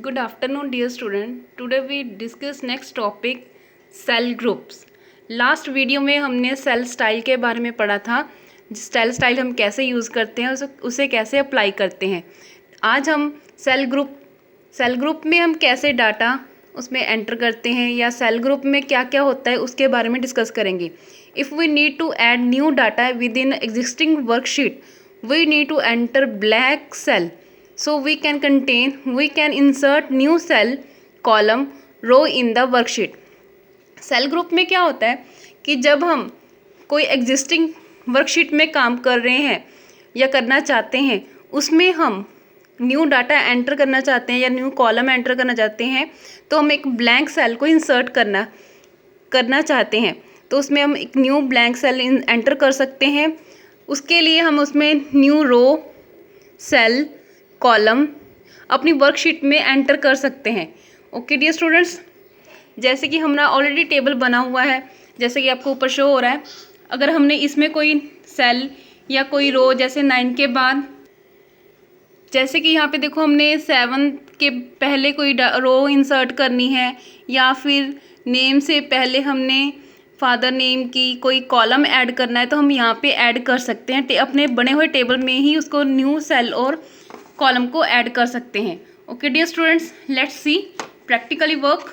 Good afternoon, dear student. Today we discuss next topic cell groups. Last video में हमने cell style के बारे में पढ़ा था। सेल स्टाइल हम कैसे यूज़ करते हैं, उसे कैसे अप्लाई करते हैं। आज हम सेल ग्रुप में हम कैसे डाटा उसमें एंटर करते हैं या सेल ग्रुप में क्या क्या होता है उसके बारे में डिस्कस करेंगे। If we need to add new data within existing worksheet, we need to enter blank cell. So we can insert new cell, column, row in the worksheet. Cell group में क्या होता है कि जब हम कोई existing worksheet में काम कर रहे हैं या करना चाहते हैं, उसमें हम न्यू डाटा एंटर करना चाहते हैं या न्यू कॉलम एंटर करना चाहते हैं, तो हम एक ब्लैंक सेल को इंसर्ट करना चाहते हैं, तो उसमें हम एक न्यू ब्लैंक सेल एंटर कर सकते हैं. उसके लिए हम उसमें न्यू रो, सेल, कॉलम अपनी वर्कशीट में एंटर कर सकते हैं. ओके डियर स्टूडेंट्स, जैसे कि हमारा ऑलरेडी टेबल बना हुआ है, जैसे कि आपको ऊपर शो हो रहा है. अगर हमने इसमें कोई सेल या कोई रो, जैसे 9 के बाद, जैसे कि यहाँ पे देखो हमने 7 के पहले कोई रो इंसर्ट करनी है, या फिर नेम से पहले हमने फादर नेम की कोई कॉलम ऐड करना है, तो हम यहाँ पे ऐड कर सकते हैं. अपने बने हुए टेबल में ही उसको न्यू सेल और कॉलम को ऐड कर सकते हैं. Okay dear students, let's see practically work.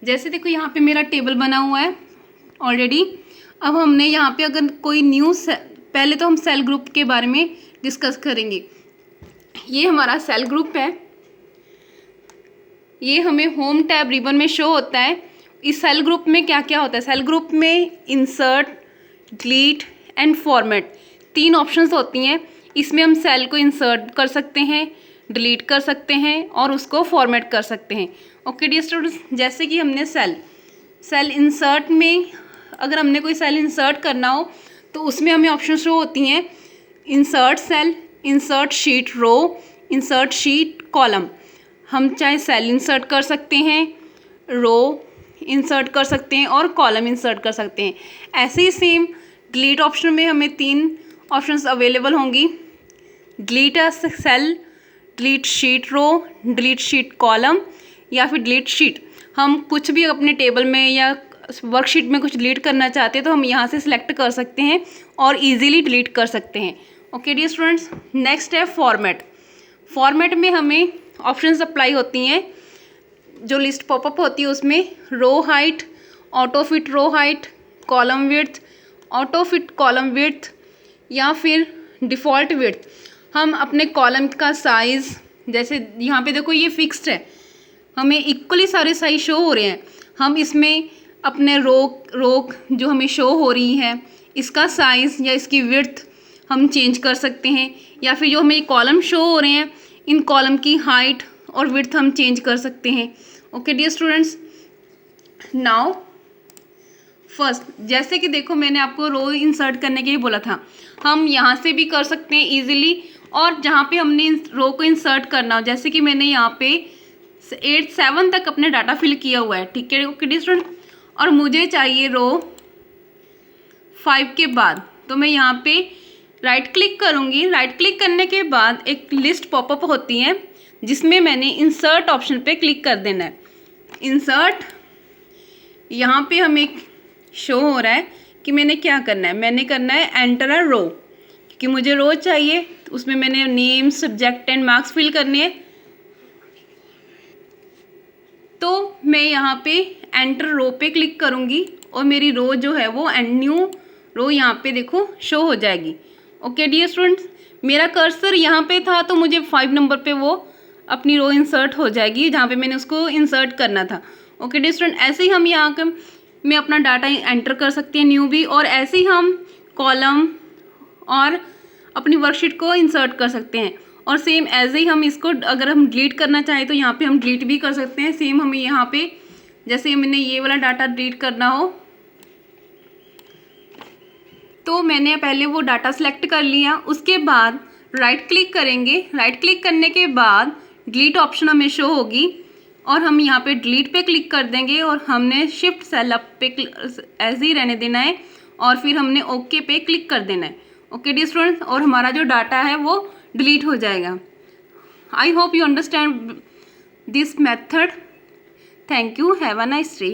जैसे देखो यहाँ पे मेरा टेबल बना हुआ है ऑलरेडी. अब हमने यहाँ पे अगर कोई न्यू पहले तो हम सेल ग्रुप के बारे में डिस्कस करेंगे. ये हमारा सेल ग्रुप है, ये हमें होम टैब रिबन में शो होता है. इस सेल ग्रुप में क्या क्या होता है? सेल ग्रुप में insert, delete and format 3 options होती हैं. इसमें हम सेल को इंसर्ट कर सकते हैं, डिलीट कर सकते हैं और उसको फॉर्मेट कर सकते हैं. ओके डियर स्टूडेंट्स, जैसे कि हमने सेल इंसर्ट में अगर हमने कोई सेल इंसर्ट करना हो, तो उसमें हमें ऑप्शन शो होती हैं इंसर्ट सेल, इंसर्ट शीट रो, इंसर्ट शीट कॉलम. हम चाहे सेल इंसर्ट कर सकते हैं, रो इंसर्ट कर सकते हैं और कॉलम इंसर्ट कर सकते हैं. ऐसे ही सेम डिलीट ऑप्शन में हमें 3 ऑप्शंस अवेलेबल होंगी. Delete a cell, delete sheet row, delete sheet column या फिर डिलीट शीट. हम कुछ भी अपने टेबल में या वर्कशीट में कुछ डिलीट करना चाहते हैं, तो हम यहाँ से सिलेक्ट कर सकते हैं और इजीली डिलीट कर सकते हैं. ओके डियर स्टूडेंट्स, नेक्स्ट है फॉर्मेट. फॉर्मेट में हमें ऑप्शंस अप्लाई होती हैं. जो लिस्ट पॉपअप होती है उसमें row height, auto fit row height, column width, auto fit column width या फिर डिफ़ॉल्ट विड्थ. हम अपने कॉलम का साइज़, जैसे यहाँ पे देखो ये फिक्स्ड है, हमें इक्वली सारे साइज शो हो रहे हैं. हम इसमें अपने रो जो हमें शो हो रही है, इसका साइज़ या इसकी विड्थ हम चेंज कर सकते हैं, या फिर जो हमें कॉलम शो हो रहे हैं, इन कॉलम की हाइट और विड्थ हम चेंज कर सकते हैं. Okay dear students, now first, जैसे कि देखो मैंने आपको रो इंसर्ट करने के लिए बोला था, हम यहाँ से भी कर सकते हैं इजीली. और जहाँ पे हमने रो को इंसर्ट करना हो, जैसे कि मैंने यहाँ पे 7 तक अपने डाटा फिल किया हुआ है, ठीक है. ओके डियर स्टूडेंट, और मुझे चाहिए रो 5 के बाद, तो मैं यहाँ पे राइट क्लिक करूँगी. राइट क्लिक करने के बाद एक लिस्ट पॉपअप होती है, जिसमें मैंने इंसर्ट ऑप्शन पे क्लिक कर देना है. इंसर्ट, यहाँ पे हमें शो हो रहा है कि मैंने क्या करना है. मैंने करना है एंटर अ रो, क्योंकि मुझे रो चाहिए. तो उसमें मैंने name, subject and marks fill करने हैं. तो मैं यहाँ पे एंटर रो पे क्लिक करूँगी और मेरी रो जो है वो न्यू रो यहाँ पे देखो शो हो जाएगी. ओके डियर स्टूडेंट्स, मेरा कर्सर यहाँ पे था, तो मुझे 5 नंबर पे वो अपनी रो इंसर्ट हो जाएगी जहाँ पे मैंने उसको इंसर्ट करना था. ओके डियर स्टूडेंट, ऐसे ही हम यहाँ के में अपना डाटा एंटर कर सकते हैं न्यू भी, और ऐसे ही हम कॉलम और अपनी वर्कशीट को इंसर्ट कर सकते हैं. और सेम ऐसे ही हम इसको अगर हम डिलीट करना चाहें, तो यहाँ पे हम डिलीट भी कर सकते हैं. सेम हमें यहाँ पे जैसे मैंने ये वाला डाटा डिलीट करना हो, तो मैंने पहले वो डाटा सेलेक्ट कर लिया. उसके बाद राइट क्लिक करेंगे. राइट क्लिक करने के बाद डिलीट ऑप्शन हमें शो होगी और हम यहाँ पे डिलीट पे क्लिक कर देंगे और हमने शिफ्ट सेल अप पे ऐसे ही रहने देना है और फिर हमने ओके पे क्लिक कर देना है. ओके डियर स्टूडेंट्स, और हमारा जो डाटा है वो डिलीट हो जाएगा। I hope you understand this method. Thank you, have a nice day.